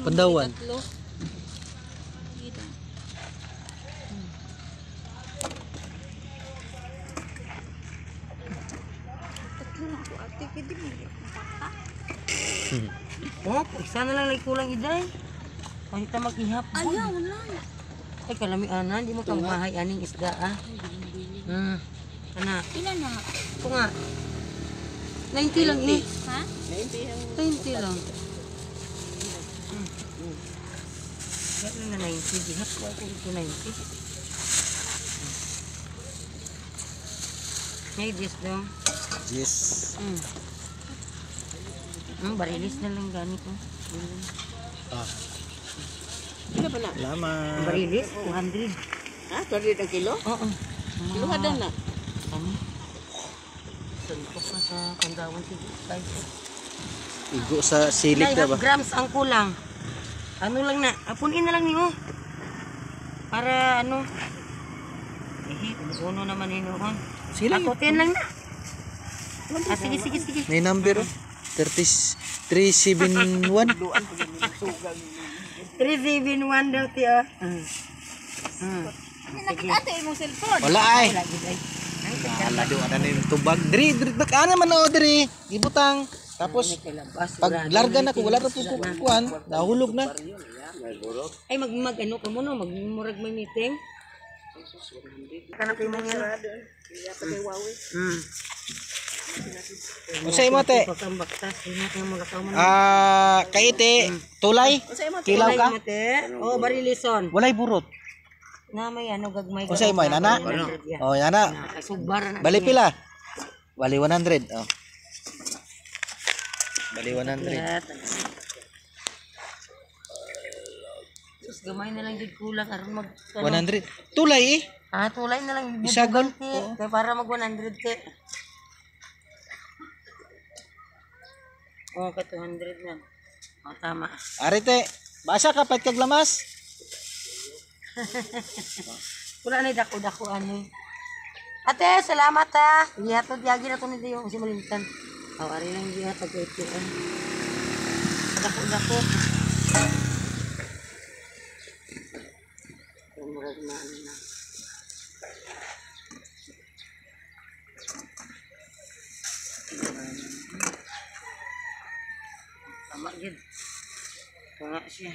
Pandawan. Tatlo. Dito. Tatlo na ako ate. Pwede mo hindi akong pata. Oh, isa na lang kulang iday. Kahit ta mag-ihap. Ayaw na. Ay, kalami ana, di mo kang mahay aning isda ah. Ana, Ilan na? ito nga. 90 lang eh. Ha? 90 lang. Kaya na 90, dihap ko ako ito 90. May this daw. Yes. Barilis na lang ganit ko. Ah. Ilan ba na? Salamat. Barilis, 200. Ha? 200 ang kilo? Oo. Kilohadan na. Ano? Suntok na sa Pandawan si guys. Igo sa silik na ba? 9 grams ang kulang. Ano lang na, apunin na lang niyo. Para ano? Uno naman hinuhon. Sila Ako 10 lang na. Sige. may number oh. 371. 371 daw tiyo. Nakikita yung cellphone. Wala ay. Lagi day. Wala do ana ni tubag. Diri ana man o diri. Ibutang. Tapos pag larga na ko wala ra pud kuan, nahulog na. Ay mag ano ka mo no, magmurag may meeting. Kana kay mo yan. Unsay mo te? Kaite, tulay. Kilaw ka? Oh, barilison. Walay burot. Na may ano gagmay. Unsay mo nana? Oh, yana. Subar na. Bali pila? Bali 100. Oh. Bali 100. Sus gamay na lang gid kulang aron mag 100. Tulay eh. Ah, tulay na lang Isagon. kay para mag 100 te. Oh, ka 200 man. Oh, tama. Arite, basa ka pat kag lamas. Wala na dako-dako ano. Ate, salamat ha. Ihatod yagi na to ni Dio kasi malimtan. Aw, ari lang diha pag ito. Dako-dako. Murag na ano na. Tama gid. Tama siya.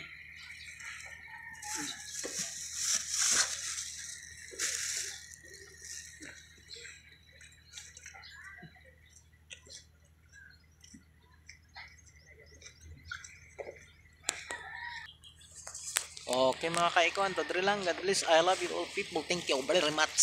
Okay mga kaikon, to lang. God bless. I love you all people. Thank you very much.